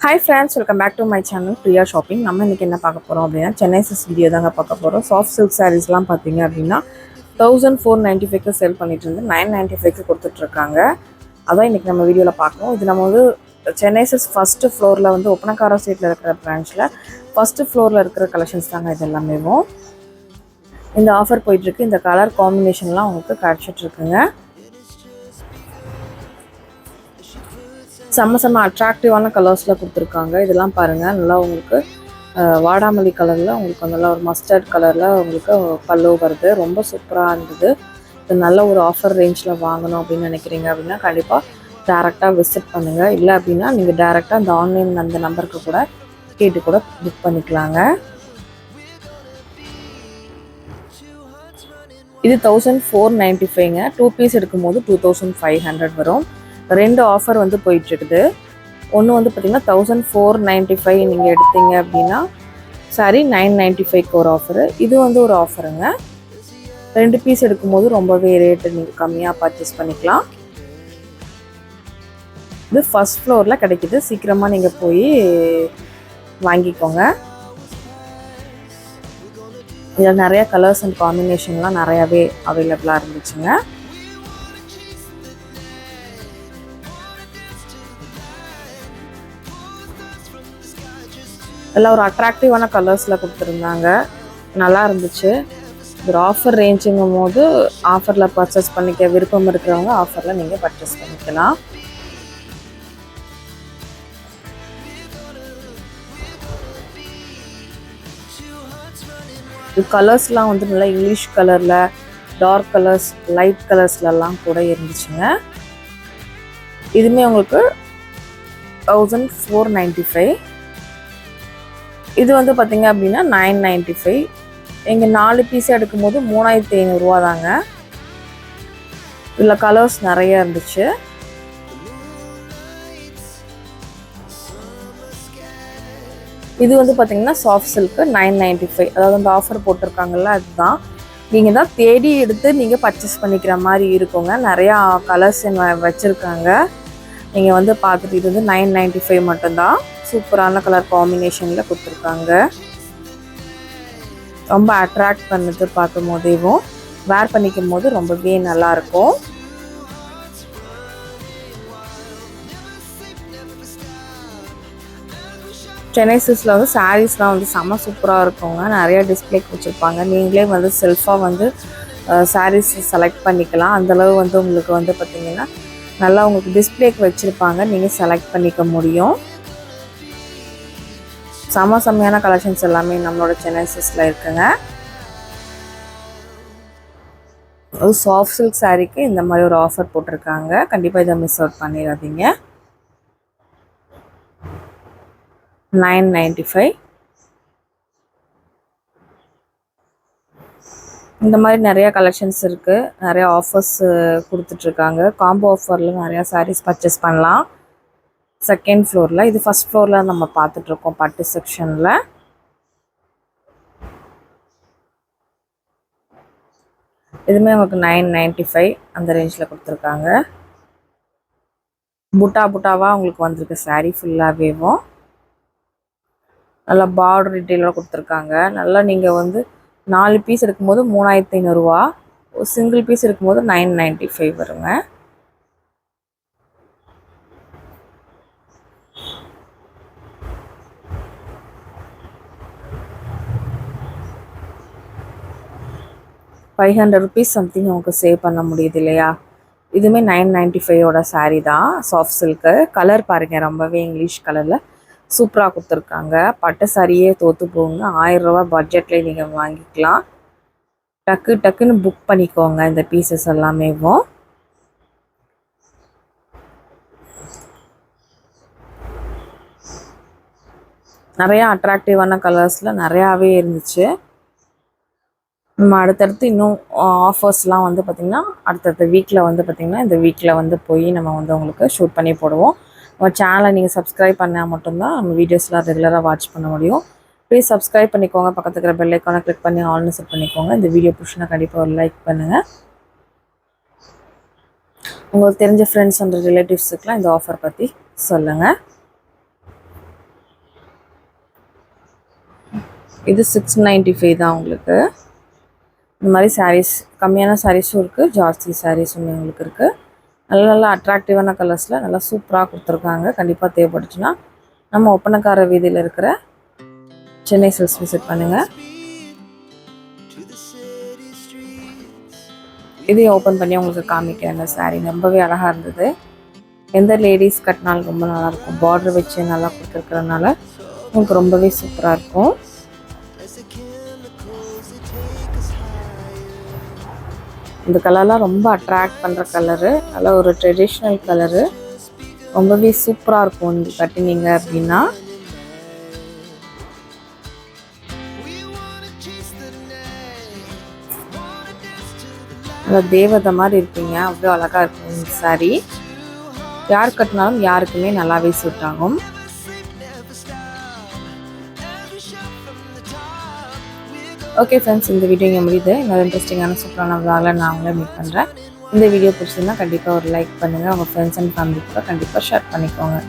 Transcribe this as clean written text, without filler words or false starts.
Hi friends, welcome back to my channel Priya Shopping. நம்ம இன்னைக்கு என்ன பார்க்க போறோம் அப்படினா சென்னை சில்க்ஸ் வீடியோ தாங்க பார்க்க போறோம். சாஃப்ட் சில்க் சாரீஸ்லாம் பாத்தீங்க அப்படினா 1495 க்கு சேல் பண்ணிட்டு இருந்து 995 க்கு கொடுத்துட்டு இருக்காங்க. அதான் இன்னைக்கு நம்ம வீடியோல பார்க்கறோம். இது நம்ம வந்து சென்னை சில்க்ஸ் ஃபர்ஸ்ட் ஃப்ளோர்ல வந்து ஒப்பனக்கார ஸ்ட்ரீட்ல இருக்கிற பிரான்ச்ல ஃபர்ஸ்ட் ஃப்ளோர்ல இருக்கிற கலெக்ஷன்ஸ் தாங்க இது எல்லாமேவும். இந்த ஆஃபர் போயிட்டு இருக்கு. இந்த கலர் காம்பினேஷன்லாம் உங்களுக்கு கிடைச்சிட்டு இருக்குங்க. செம்ம அட்ராக்டிவான கலர்ஸில் கொடுத்துருக்காங்க. இதெல்லாம் பாருங்கள், நல்லா உங்களுக்கு வாடாமல்லி கலரில் உங்களுக்கு நல்லா ஒரு மஸ்டர்ட் கலரில் உங்களுக்கு பல்லு வருது. ரொம்ப சூப்பராக இருந்தது. இது நல்ல ஒரு ஆஃபர் ரேஞ்சில் வாங்கணும் அப்படின்னு நினைக்கிறீங்க அப்படின்னா கண்டிப்பாக டேரெக்டாக விசிட் பண்ணுங்கள். இல்லை அப்படின்னா நீங்கள் டேரெக்டாக அந்த ஆன்லைன் அந்த நம்பருக்கு கூட கேட்டு கூட புக் பண்ணிக்கலாங்க. இது 1495ங்க. 2 பீஸ் எடுக்கும்போது 2500 வரும். ரெண்டு ஆஃபர் வந்து போயிட்டுருக்குது. ஒன்று வந்து பார்த்திங்கன்னா 1495 நீங்கள் எடுத்தீங்க அப்படின்னா சாரி 995க்கு ஒரு ஆஃபரு. இது வந்து ஒரு ஆஃபருங்க. 2 பீஸ் எடுக்கும்போது ரொம்பவே ரேட்டு நீங்கள் கம்மியாக பர்ச்சேஸ் பண்ணிக்கலாம். இது ஃபர்ஸ்ட் ஃப்ளோரில் கிடைக்கிது. சீக்கிரமாக நீங்கள் போய் வாங்கிக்கோங்க. இதில் நிறையா கலர்ஸ் அண்ட் காம்பினேஷன்லாம் நிறையாவே அவைலபிளாக இருந்துச்சுங்க. எல்லாம் ஒரு அட்ராக்டிவான கலர்ஸில் கொடுத்துருந்தாங்க. நல்லா இருந்துச்சு. ஒரு ஆஃபர் ரேஞ்சுங்கும் போது ஆஃபரில் பர்ச்சேஸ் பண்ணிக்க விருப்பம் இருக்கிறவங்க ஆஃபரில் நீங்கள் பர்ச்சேஸ் பண்ணிக்கலாம். கலர்ஸ்லாம் வந்து நல்லா இங்கிலீஷ் கலரில், டார்க் கலர்ஸ், லைட் கலர்ஸ்லலாம் கூட இருந்துச்சுங்க. இதுவுமே உங்களுக்கு 1495. இது வந்து பார்த்திங்க அப்படின்னா 995. எங்கள் 4 பீஸ் எடுக்கும்போது 3500 தாங்க. இதில் கலர்ஸ் நிறைய இருந்துச்சு. இது வந்து பார்த்திங்கன்னா சாஃப்ட் சில்க்கு 995. அதாவது அந்த ஆஃபர் போட்டிருக்காங்கல்ல அதுதான். நீங்கள் தான் தேடி எடுத்து நீங்கள் பர்ச்சேஸ் பண்ணிக்கிற மாதிரி இருக்குங்க. நிறையா கலர்ஸ் வச்சுருக்காங்க. நீங்கள் வந்து பார்த்துட்டு இது வந்து 995 மட்டும்தான். சூப்பரான கலர் காம்பினேஷனில் கொடுத்துருக்காங்க. ரொம்ப அட்ராக்ட் பண்ணுது பார்க்கும் போதேவும். வேர் பண்ணிக்கும் போது ரொம்பவே நல்லாயிருக்கும். சென்னை சில்க்ஸில் வந்து சாரீஸ்லாம் வந்து செம்ம சூப்பராக இருக்குங்க. நிறையா டிஸ்பிளேக்கு வச்சுருப்பாங்க. நீங்களே வந்து செல்ஃபாக வந்து சாரீஸ் செலக்ட் பண்ணிக்கலாம். அந்தளவு வந்து உங்களுக்கு வந்து பார்த்திங்கன்னா நல்லா உங்களுக்கு டிஸ்பிளேக்கு வச்சுருப்பாங்க. நீங்கள் செலக்ட் பண்ணிக்க முடியும். செம்மையான கலெக்ஷன்ஸ் எல்லாமே நம்மளோட சென்னை சில்க்ஸில் இருக்குங்க. ஒரு சாஃப்ட் சில்க் சாரீக்கு இந்த மாதிரி ஒரு ஆஃபர் போட்டிருக்காங்க. கண்டிப்பாக இதை மிஸ் அவுட் பண்ணிடாதீங்க. 995. இந்த மாதிரி நிறையா கலெக்ஷன்ஸ் இருக்குது. நிறையா ஆஃபர்ஸ் கொடுத்துட்ருக்காங்க. காம்போ ஆஃபரில் நிறையா சாரீஸ் பர்ச்சேஸ் பண்ணலாம். செகண்ட் ஃப்ளோரில், இது ஃபஸ்ட் ஃப்ளோரில் நம்ம பார்த்துட்ருக்கோம் பட்டு செக்ஷனில். இதுவுமே உங்களுக்கு 995 அந்த ரேஞ்சில் கொடுத்துருக்காங்க. புட்டாவாக உங்களுக்கு வந்திருக்கு சாரீ ஃபுல்லாகவேவும். நல்லா பார்டர் டீட்டெயிலோட கொடுத்துருக்காங்க. நல்லா நீங்கள் வந்து 4 பீஸ் எடுக்கும்போது 3500. ஒரு சிங்கிள் பீஸ் எடுக்கும்போது 995 வருங்க. ₹500 சம்திங் உங்களுக்கு சேவ் பண்ண முடியுது இல்லையா? இதுவுமே 995 சாரீ தான். சாஃப்ட் சில்க்கு கலர் பாருங்கள், ரொம்பவே இங்கிலீஷ் கலரில் சூப்பராக கொடுத்துருக்காங்க. பட்டு சாரியே தோற்று போகுங்க. ₹1000 பட்ஜெட்லேயே நீங்கள் வாங்கிக்கலாம். டக்குன்னு புக் பண்ணிக்கோங்க இந்த பீசஸ் எல்லாமேவும். நிறையா அட்ராக்டிவான கலர்ஸில் நிறையாவே இருந்துச்சு. நம்ம அடுத்தடுத்து இன்னும் ஆஃபர்ஸ்லாம் வந்து பார்த்திங்கன்னா அடுத்தடுத்த வீக்கில் வந்து பார்த்திங்கன்னா இந்த வீக்கில் வந்து போய் நம்ம வந்து உங்களுக்கு ஷூட் பண்ணி போடுவோம். நம்ம சேனலை நீங்கள் சப்ஸ்கிரைப் பண்ணால் மட்டும்தான் நம்ம வீடியோஸ்லாம் ரெகுலராக வாட்ச் பண்ண முடியும். ப்ளீஸ் சப்ஸ்கிரைப் பண்ணிக்கோங்க. பக்கத்தில் இருக்கிற பெல் ஐக்கானை கிளிக் பண்ணி ஆல்னு செட் பண்ணிக்கோங்க. இந்த வீடியோ பிடிச்சினா கண்டிப்பாக ஒரு லைக் பண்ணுங்கள். உங்களுக்கு தெரிஞ்ச ஃப்ரெண்ட்ஸ் அண்ட் ரிலேட்டிவ்ஸுக்கெலாம் இந்த ஆஃபர் பற்றி சொல்லுங்கள். இது 695 தான் உங்களுக்கு. இந்த மாதிரி sarees கம்மியான sareesம் இருக்குது, ஜாஸ்தி sareesமே உங்களுக்கு இருக்குது. நல்ல நல்ல அட்ராக்டிவான கலர்ஸில் நல்லா சூப்பராக கொடுத்துருக்காங்க. கண்டிப்பாக தேவைப்பட்டுச்சுன்னா நம்ம ஒப்பனக்கார வீதியில் இருக்கிற சென்னை சில்க்ஸ் விசிட் பண்ணுங்கள். இதையும் ஓப்பன் பண்ணி உங்களுக்கு காமிக்கிறேன். அந்த சாரீ ரொம்பவே அழகாக இருந்தது. எந்த லேடிஸ் கட்டினாலும் ரொம்ப நல்லாயிருக்கும். பார்டர் வச்சு நல்லா கொடுத்துருக்கறதுனால உங்களுக்கு ரொம்பவே சூப்பராக இருக்கும். இந்த கலர்லாம் ரொம்ப அட்ராக்ட் பண்ணுற கலரு, நல்ல ஒரு ட்ரெடிஷ்னல் கலரு, ரொம்பவே சூப்பராக இருக்கும். நீங்கள் கட்டினீங்க அப்படின்னா நல்லா தேவதை மாதிரி இருப்பீங்க. அவ்வளோ அழகாக இருக்கும் இந்த சாரீ. யார் கட்டினாலும் யாருக்குமே நல்லாவே சூட் ஆகும். ஓகே ஃப்ரெண்ட்ஸ், இந்த வீடியோ இங்கே முடியுது. இன்னொரு இன்ட்ரெஸ்டிங்கான சூப்பரான விளாகில் நான் உங்களை மீட் பண்ணுறேன். இந்த வீடியோ பிடிச்சிருந்தா கண்டிப்பாக ஒரு லைக் பண்ணுங்கள். உங்கள் ஃப்ரெண்ட்ஸ் அண்ட் ஃபேமிலி கூட கண்டிப்பாக ஷேர் பண்ணிக்கோங்க.